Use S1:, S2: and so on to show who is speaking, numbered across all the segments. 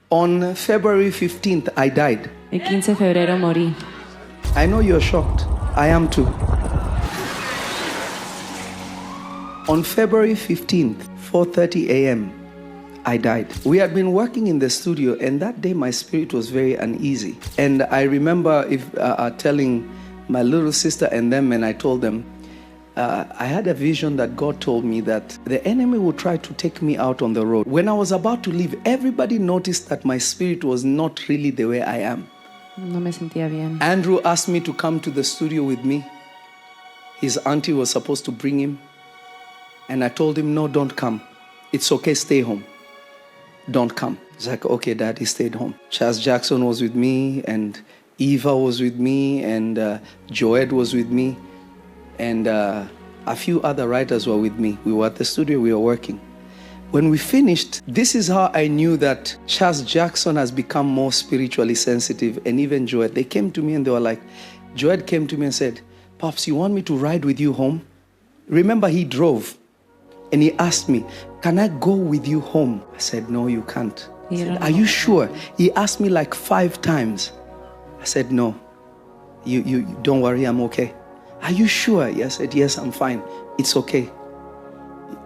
S1: On February 15th, I died.
S2: El 15 de febrero morí.
S1: I know you're shocked. I am too. On February 15th, 4:30 a.m., I died. We had been working in the studio, and that day my spirit was very uneasy. And I remember telling my little sister and them, and I told them, I had a vision that God told me that the enemy would try to take me out on the road. When I was about to leave, everybody noticed that my spirit was not really the way I am.
S2: No me sentía bien.
S1: Andrew asked me to come to the studio with me. His auntie was supposed to bring him. And I told him, no, don't come. It's okay, stay home. Don't come. He's like, okay, Dad, he stayed home. Chaz Jackson was with me, and Eva was with me, and Joed was with me. And a few other writers were with me. We were at the studio, we were working. When we finished, this is how I knew that Chaz Jackson has become more spiritually sensitive, and even Joed. They came to me and they were like, Joed came to me and said, Pops, you want me to ride with you home? Remember, he drove. And he asked me, can I go with you home? I said, no, you can't. He said, are you sure? He asked me like 5 times. I said, no, you don't worry, I'm okay. Are you sure? I said, yes, I'm fine. It's okay.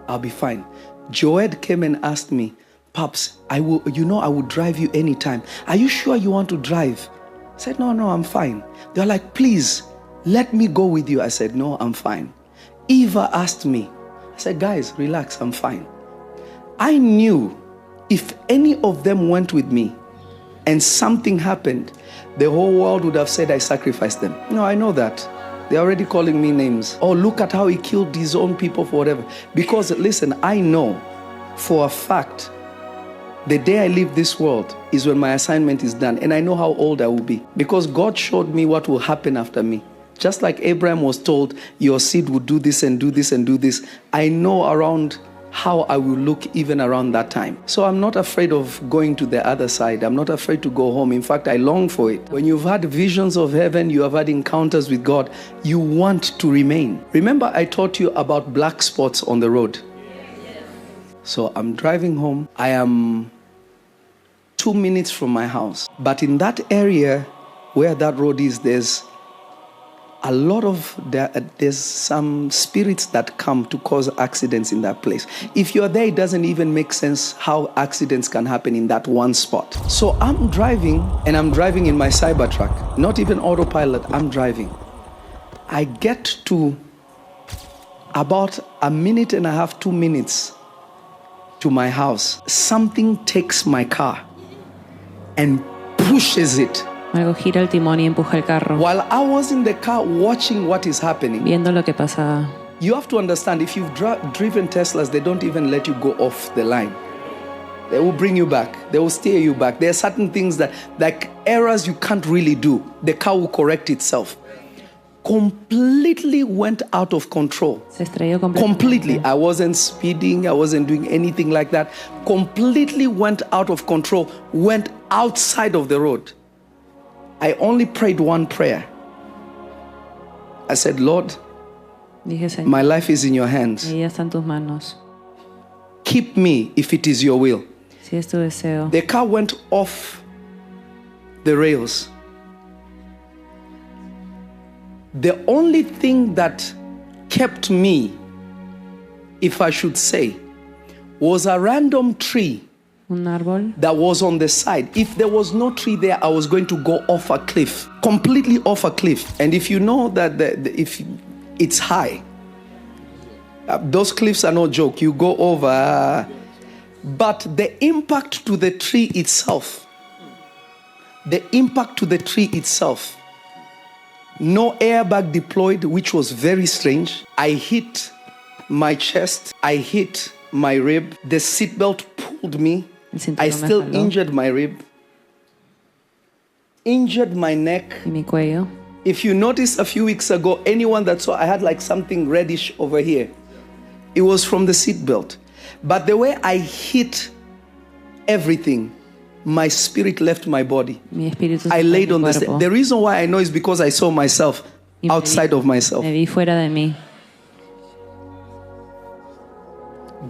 S1: I'll be fine. Joed came and asked me, Pops, I will drive you anytime. Are you sure you want to drive? I said, no, I'm fine. They're like, please, let me go with you. I said, no, I'm fine. Eva asked me. I said, guys, relax, I'm fine. I knew if any of them went with me and something happened, the whole world would have said I sacrificed them. No, I know that. They're already calling me names. Oh, look at how he killed his own people for whatever. Because, listen, I know for a fact the day I leave this world is when my assignment is done. And I know how old I will be. Because God showed me what will happen after me. Just like Abraham was told, your seed would do this and do this and do this. I know around how I will look even around that time. So I'm not afraid of going to the other side. I'm not afraid to go home. In fact, I long for it. When you've had visions of heaven, you have had encounters with God, you want to remain. Remember, I taught you about black spots on the road. So I'm driving home. I am 2 minutes from my house. But in that area where that road is, there's some spirits that come to cause accidents in that place. If you're there, it doesn't even make sense how accidents can happen in that one spot. So I'm driving, and I'm driving in my Cybertruck, not even autopilot, I'm driving. I get to about 1.5 minutes, 2 minutes to my house. Something takes my car and pushes it.
S2: Algo gira el timón y empuja el carro.
S1: While I was in the car watching what is happening,
S2: viendo lo que pasaba.
S1: You have to understand, if you've driven Teslas, they don't even let you go off the line. They will bring you back. They will steer you back. There are certain things that, like errors you can't really do. The car will correct itself. Completely went out of control.
S2: Se estrelló completamente.
S1: Completely. I wasn't speeding. I wasn't doing anything like that. Completely went out of control. Went outside of the road. I only prayed one prayer. I said, Lord,
S2: dije,
S1: my life is in your hands.
S2: Ella está en tus manos.
S1: Keep me if it is your will.
S2: Si es tu deseo.
S1: The car went off the rails. The only thing that kept me, if I should say, was a random tree
S2: un árbol
S1: that was on the side. If there was no tree there, I was going to go off a cliff, completely off a cliff. And if you know that if it's high, those cliffs are no joke. You go over, but the impact to the tree itself, no airbag deployed, which was very strange. I hit my chest, I hit my rib, the seatbelt pulled me. I still injured my rib, injured my neck.
S2: Y mi cuello.
S1: If you notice a few weeks ago, anyone that saw I had like something reddish over here, it was from the seatbelt. But the way I hit everything, my spirit left my body.
S2: Mi espíritu
S1: I laid on the stairs. The reason why I know is because I saw myself outside of myself.
S2: Me vi fuera de mí.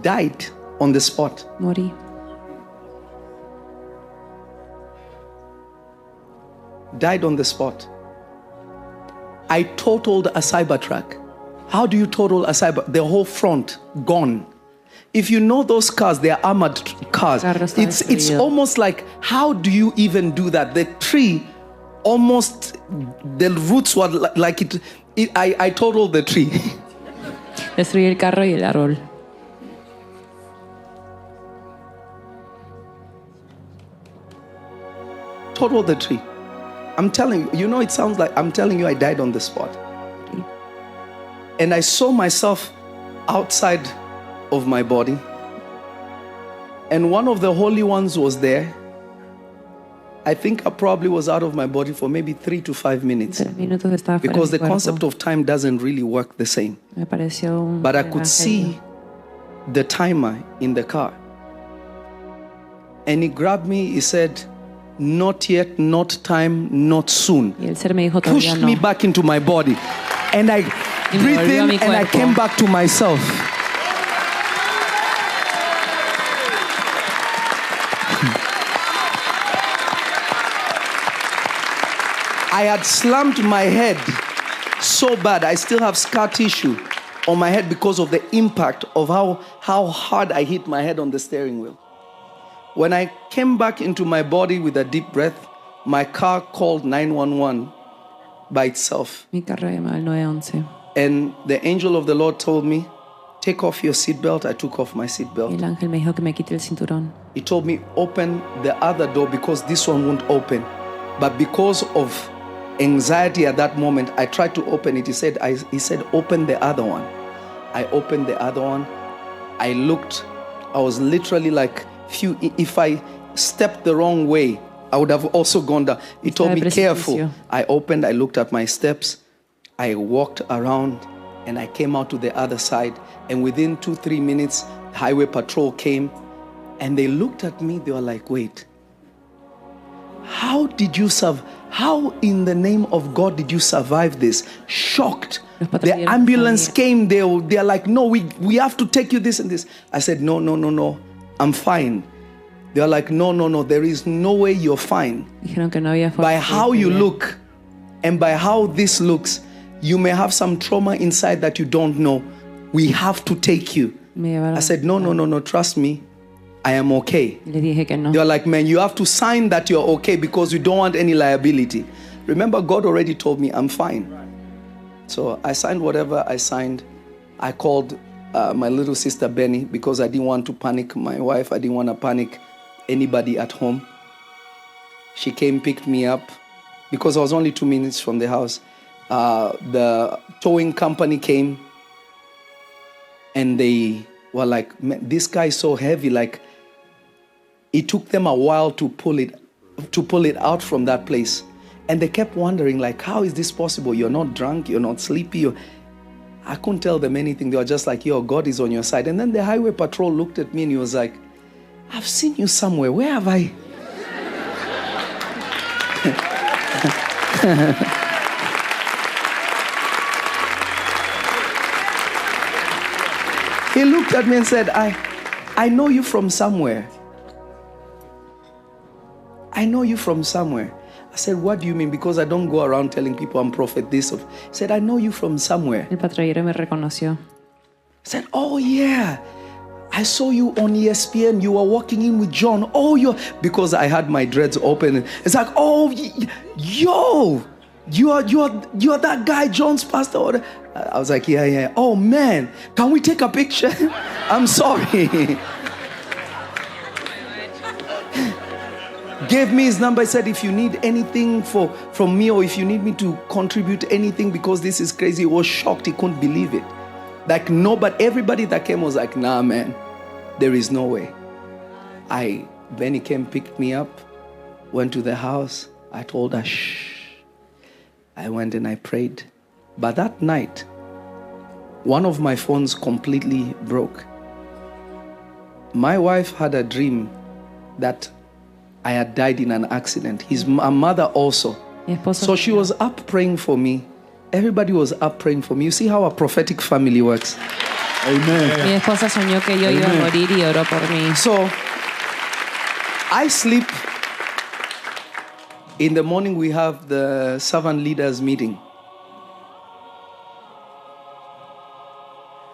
S1: Died on the spot.
S2: Morí.
S1: died on the spot. I totaled a Cybertruck. How do you total a Cyber? The whole front gone. If you know those cars, they are armored cars. It's almost like, how do you even do that? The tree, almost, the roots were like it. I totaled the tree.
S2: Destruí el carro y el árbol.
S1: Totaled the tree. I'm telling you, it sounds like I'm telling you I died on the spot. And I saw myself outside of my body. And one of the holy ones was there. I think I probably was out of my body for maybe 3 to 5 minutes. Because the concept of time doesn't really work the same. But I could see the timer in the car. And he grabbed me, he said, not yet, not time, not soon. Pushed me back into my body. And I breathed in and I came back to myself. I had slammed my head so bad. I still have scar tissue on my head because of the impact of how hard I hit my head on the steering wheel. When I came back into my body with a deep breath, my car called 911 by itself.
S2: Mi carro llamó al 911.
S1: And the angel of the Lord told me, take off your seatbelt. I took off my seatbelt.
S2: El ángel me dijo que me quite el cinturón.
S1: He told me, open the other door because this one won't open. But because of anxiety at that moment, I tried to open it. He said, open the other one. I opened the other one. I looked. I was literally like, if I stepped the wrong way, I would have also gone down. He told me, careful. I opened, I looked at my steps. I walked around and I came out to the other side. And within 2-3 minutes, highway patrol came and they looked at me. They were like, wait, how did you survive? How in the name of God did you survive this? Shocked. The ambulance came. They're like, no, we have to take you this and this. I said, no. I'm fine. They're like, no. There is no way you're fine. By how you look and by how this looks, you may have some trauma inside that you don't know. We have to take you. I said, no. Trust me. I am okay. They're like, man, you have to sign that you're okay because you don't want any liability. Remember, God already told me I'm fine. So I signed whatever I signed. I called my little sister Benny because I didn't want to panic my wife. I didn't want to panic anybody at home. She came, picked me up because I was only 2 minutes from the house. The towing company came and they were like, this guy is so heavy. Like, it took them a while to pull it out from that place. And they kept wondering, like, how is this possible? You're not drunk, you're not sleepy. I couldn't tell them anything. They were just like, yo, God is on your side. And then the highway patrol looked at me and he was like, I've seen you somewhere. Where have I? He looked at me and said, I know you from somewhere. I know you from somewhere. I said, what do you mean? Because I don't go around telling people I'm prophet this. He said, I know you from somewhere.
S2: El patrullero me reconoció.
S1: I said, oh yeah. I saw you on ESPN. You were walking in with John. Oh, because I had my dreads open. It's like, oh, yo, you are that guy, John's pastor. I was like, yeah. Oh man, can we take a picture? I'm sorry. Gave me his number. He said, if you need anything from me or if you need me to contribute anything because this is crazy. He was shocked. He couldn't believe it. Like, no, but everybody that came was like, nah, man, there is no way. Benny came, picked me up, went to the house. I told her, shh. I went and I prayed. But that night, one of my phones completely broke. My wife had a dream that I had died in an accident. His mother also. So she was up praying for me. Everybody was up praying for me. You see how a prophetic family works.
S3: Amen.
S2: Mi esposa soñó que yo iba a morir y oró por mí.
S1: So I sleep In the morning, we have the servant leaders meeting.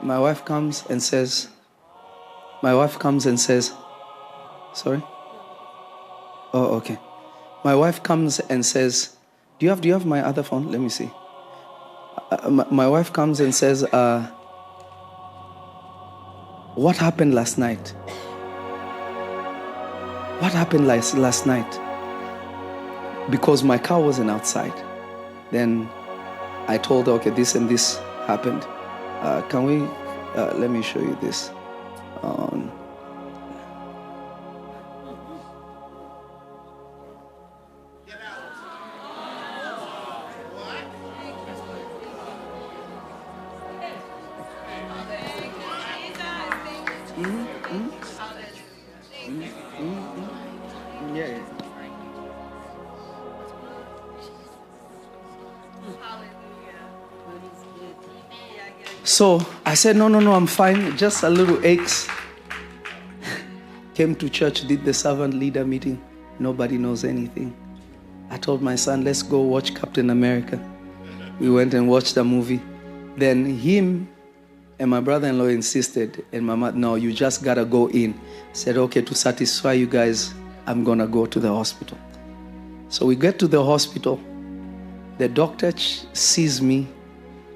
S1: My wife comes and says, sorry? Oh, okay. My wife comes and says, do you have my other phone? Let me see. My wife comes and says, what happened last night? What happened last night? Because my car wasn't outside. Then I told her, okay, this and this happened. Can we, let me show you this. Yeah. So I said, no, I'm fine. Just a little aches. Came to church, did the servant leader meeting. Nobody knows anything. I told my son, let's go watch Captain America. We went and watched the movie. Then him and my brother-in-law insisted, and my mother, no, you just gotta go in. Said, okay, to satisfy you guys, I'm gonna go to the hospital. So we get to the hospital. The doctor sees me,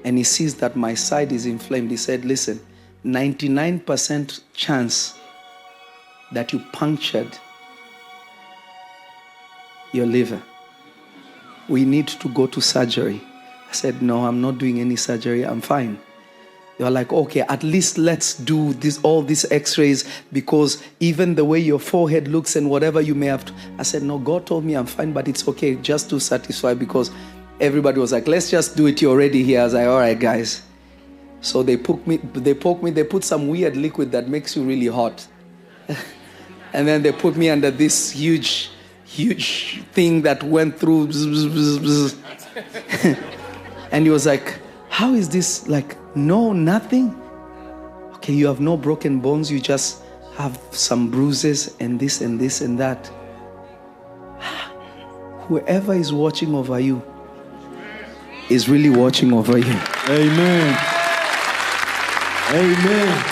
S1: and he sees that my side is inflamed. He said, listen, 99% chance that you punctured your liver. We need to go to surgery. I said, no, I'm not doing any surgery. I'm fine. They were like, okay, at least let's do all these x-rays, because even the way your forehead looks and whatever you may have to. I said, no, God told me I'm fine, but it's okay, just to satisfy, because everybody was like, let's just do it. You're already here. I was like, all right, guys. So they poke me, they put some weird liquid that makes you really hot. And then they put me under this huge thing that went through. And he was like, how is this? Like, no, nothing. Okay, you have no broken bones. You just have some bruises and this and this and that. Whoever is watching over you is really watching over you.
S3: Amen. Amen.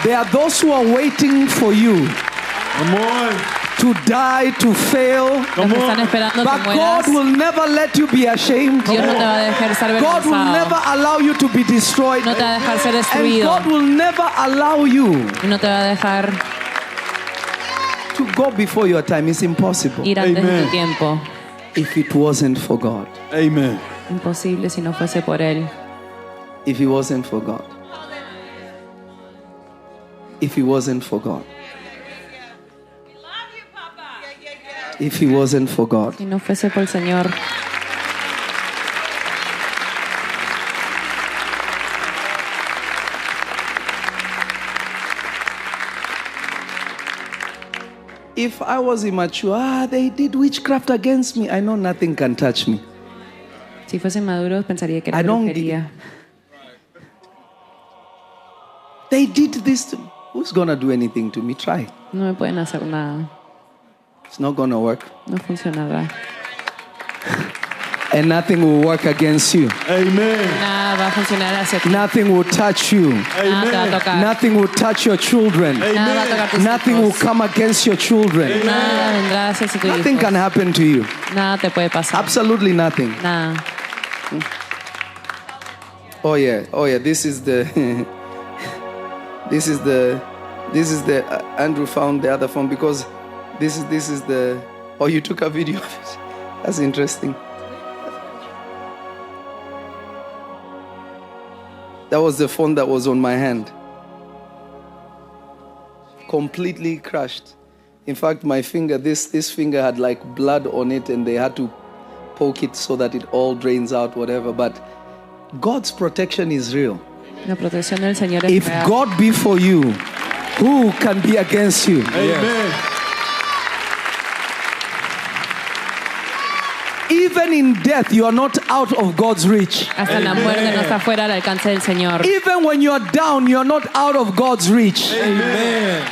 S1: There are those who are waiting for you.
S3: Come on.
S1: To die, to fail.
S2: Los que están esperando
S1: But
S2: que
S1: God
S2: mueras.
S1: will never let you be ashamed.
S2: Dios no te va a dejar ser
S1: God will
S2: avergonzado.
S1: never allow you to be destroyed.
S2: No te va a dejar ser
S1: And
S2: destruido.
S1: God will never allow you
S2: Y no te va a dejar
S1: to go before your time. It's impossible.
S2: ir antes de
S3: Amen.
S2: tu tiempo.
S1: If it wasn't for God.
S3: Amen.
S2: Imposible si no fuese por Él.
S1: If it wasn't for God. If it wasn't for God. If it wasn't for God.
S2: Si no fuese por el Señor.
S1: If I was immature, they did witchcraft against me. I know nothing can touch me.
S2: Si fuese maduro, pensaría que
S1: I
S2: era
S1: don't
S2: brujería.
S1: They did this to me. Who's gonna do anything to me? Try.
S2: No me pueden hacer nada.
S1: It's not gonna work.
S2: No funcionará.
S1: And nothing will work against you.
S3: Amen.
S2: Nada va a funcionar hacia ti.
S1: Nothing will touch you.
S2: Nada te va a tocar.
S1: Nothing will touch your children.
S2: Nada va a tocar tus
S1: Nothing will
S2: hijos.
S1: come against your children.
S2: Nada vendrá hacia tus
S1: Nothing
S2: hijos.
S1: can happen to you.
S2: Nada te puede pasar.
S1: Absolutely nothing.
S2: Nada.
S1: Oh yeah. This is the this is the Andrew found the other phone, because this is the. Oh, you took a video of it. That's interesting. That was the phone that was on my hand. Completely crushed. In fact, my finger, this finger had like blood on it, and they had to poke it so that it all drains out, whatever. But God's protection is real.
S2: La protección del Señor es
S1: If
S2: real.
S1: God be for you, who can be against you?
S3: Amen.
S1: Even in death, you are not out of God's reach.
S2: Hasta en la muerte no está fuera del alcance del Señor.
S1: Even when you are down, you are not out of God's reach.
S3: Amen.